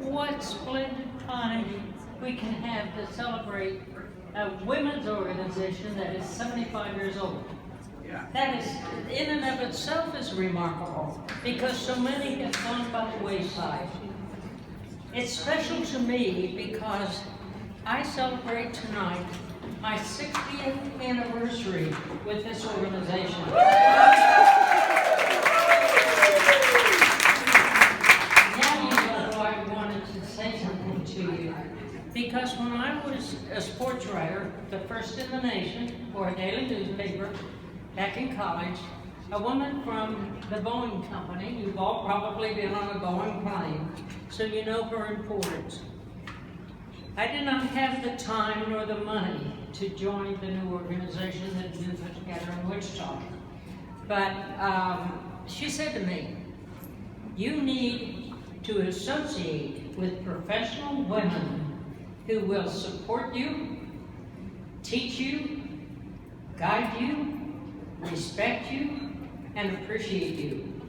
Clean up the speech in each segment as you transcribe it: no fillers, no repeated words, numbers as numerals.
what splendid time we can have to celebrate a women's organization that is 75 years old. That is, in and of itself, is remarkable because so many have gone by the wayside. It's special to me because I celebrate tonight my 60th anniversary with this organization. Now you know why I wanted to say something to you. Because when I was a sports writer, the first in the nation, for a daily newspaper, back in college, a woman from the Boeing company, you've all probably been on a Boeing plane, so you know her importance. I did not have the time nor the money to join the new organization that had been put together in Wichita. But she said to me, you need to associate with professional women who will support you, teach you, guide you, respect you, and appreciate you.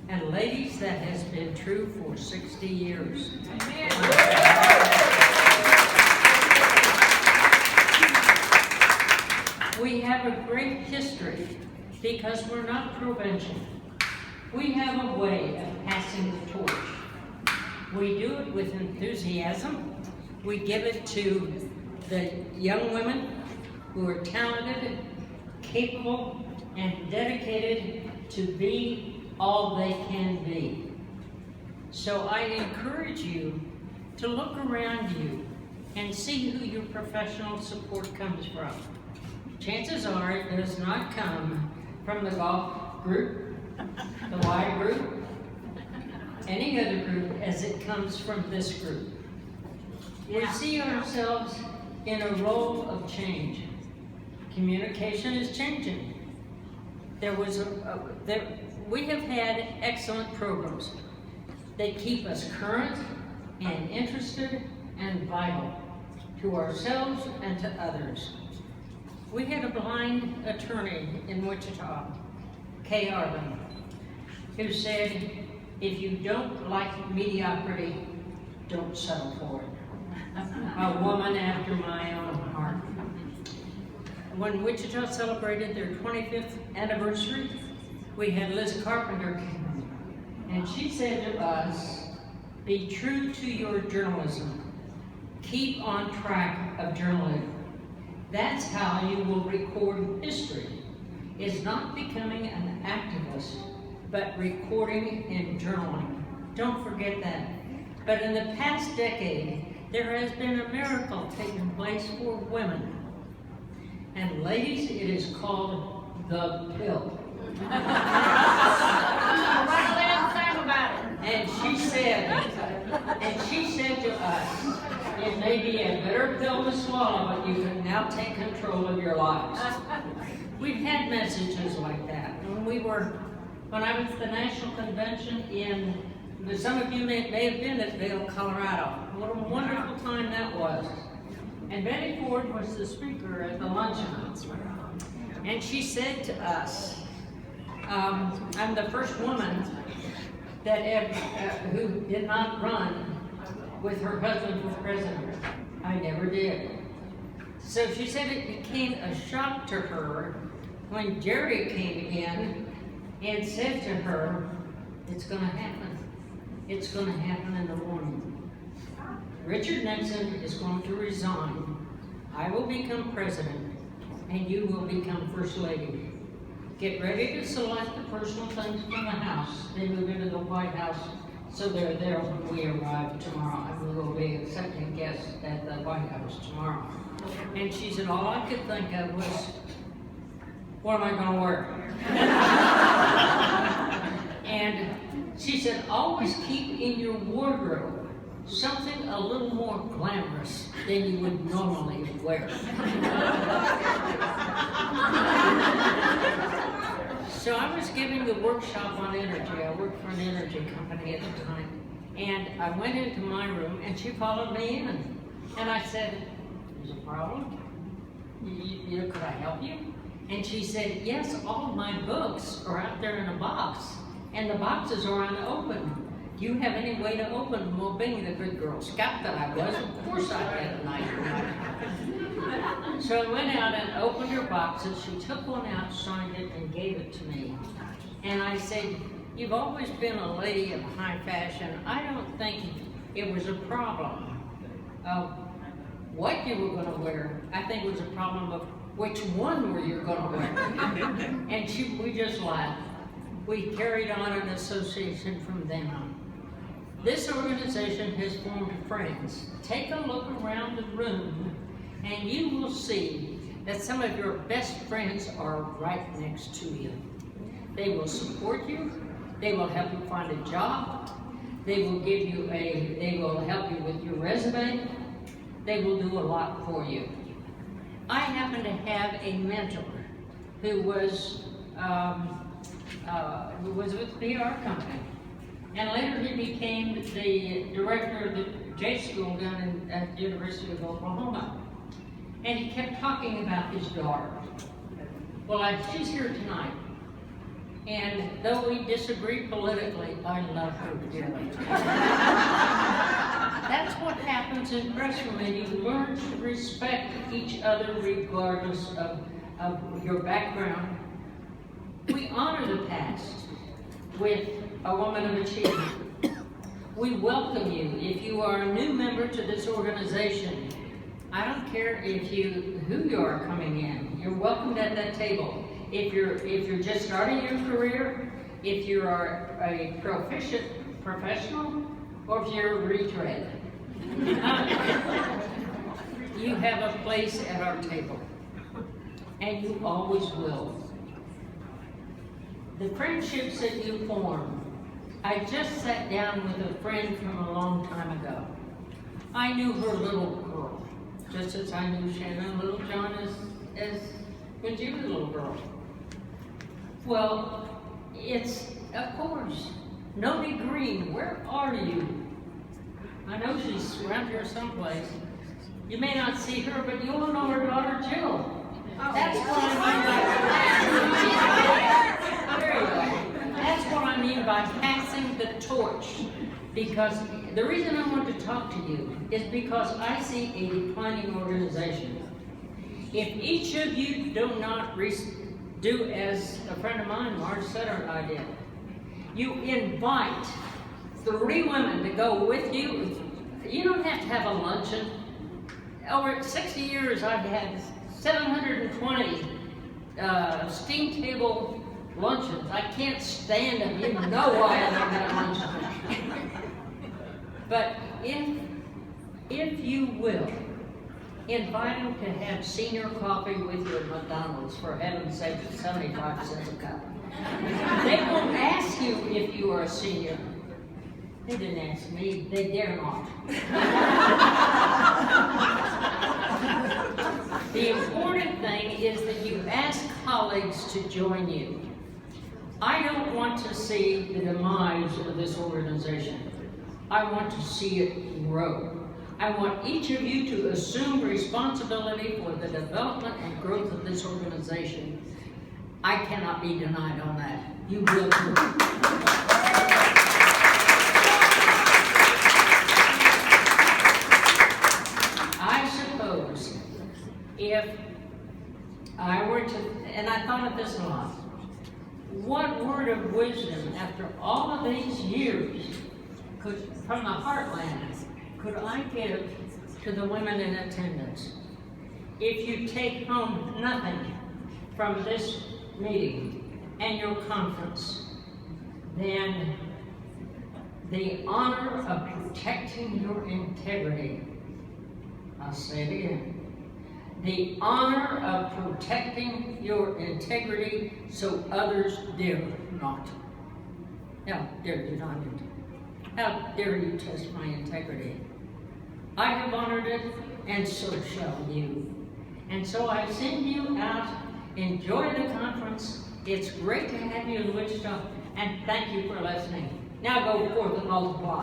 And ladies, that has been true for 60 years. Amen. We have a great history because we're not provincial. We have a way of passing the torch. We do it with enthusiasm. We give it to the young women who are talented, capable, and dedicated to be all they can be. So I encourage you to look around you and see who your professional support comes from. Chances are it does not come from the golf group, the Y group, any other group, as it comes from this group. We see ourselves in a role of change. Communication is changing. We have had excellent programs. They keep us current and interested and vital to ourselves and to others. We had a blind attorney in Wichita, Kay Arvin, who said, if you don't like mediocrity, don't settle for it. A woman after my own heart. When Wichita celebrated their 25th anniversary, we had Liz Carpenter come, and she said to us, be true to your journalism. Keep on track of journalism. That's how you will record history. It's not becoming an activist, but recording and journaling. Don't forget that. But in the past decade, there has been a miracle taking place for women. And ladies, it is called the pill. And she said to us, it may be a bitter pill to swallow, but you can now take control of your lives. We've had messages like that. When I was at the National Convention some of you may have been at Vail, Colorado. What a wonderful time that was. And Betty Ford was the speaker at the luncheon. And she said to us, I'm the first woman who did not run with her husband for president. I never did. So she said it became a shock to her when Jerry came in and said to her, it's going to happen. It's going to happen in the morning. Richard Nixon is going to resign. I will become president, and you will become first lady. Get ready to select the personal things from the house. They move into the White House, so they're there when we arrive tomorrow. I will be accepting guests at the White House tomorrow. And she said, all I could think of was, what am I going to wear? And she said, always keep in your wardrobe something a little more glamorous than you would normally wear. So I was giving the workshop on energy. I worked for an energy company at the time. And I went into my room and she followed me in. And I said, there's a problem? Could I help you? And she said, yes, all of my books are out there in a box. And the boxes are unopened. Do you have any way to open them? Well, being the good Girl Scout that I was, of course I had a knife. So I went out and opened her boxes. She took one out, signed it, and gave it to me. And I said, you've always been a lady of high fashion. I don't think it was a problem of what you were going to wear. I think it was a problem of which one were you going to wear. And we just laughed. We carried on an association from then on. This organization has formed friends. Take a look around the room and you will see that some of your best friends are right next to you. They will support you. They will help you find a job. They will help you with your resume. They will do a lot for you. I happen to have a mentor who was with the PR company. And later he became the director of the J School down at the University of Oklahoma. And he kept talking about his daughter. Well, she's here tonight. And though we disagree politically, I love her dearly. That's what happens in wrestling. You learn to respect each other regardless of your background. We honor the past with a woman of achievement. We welcome you. If you are a new member to this organization, I don't care who you are coming in. You're welcomed at that table. If you're just starting your career, if you are a professional, or if you're a retread, you have a place at our table, and you always will. The friendships that you form. I just sat down with a friend from a long time ago. I knew her little girl, just as I knew Shannon Little John as when she was a little girl. Well, it's, of course, Noni Green, where are you? I know she's around here someplace. You may not see her, but you will know her daughter, Jill. That's what I mean by there you go. That's what I mean by passing the torch. Because the reason I want to talk to you is because I see a declining organization. If each of you do not do as a friend of mine, Marge Sutter, and I did, you invite 3 women to go with you. You don't have to have a luncheon. Over 60 years, I've had 720 steam table luncheons. I can't stand them. You know why I don't have luncheon. But if you will, invite them to have senior coffee with you at McDonald's, for heaven's sake, it's 75 cents a cup. They won't ask you if you are a senior. They didn't ask me. They dare not. The important thing is that you ask colleagues to join you. I don't want to see the demise of this organization. I want to see it grow. I want each of you to assume responsibility for the development and growth of this organization. I cannot be denied on that. You will too. I suppose if I were to, and I thought of this a lot, what word of wisdom after all of these years from the heartland could I give to the women in attendance? If you take home nothing from this meeting and your conference, then the honor of protecting your integrity, I'll say it again, the honor of protecting your integrity so others dare not. How dare you not? How dare you test my integrity? I have honored it, and so shall you. And so I send you out. Enjoy the conference. It's great to have you in Wichita, and thank you for listening. Now go forth and multiply.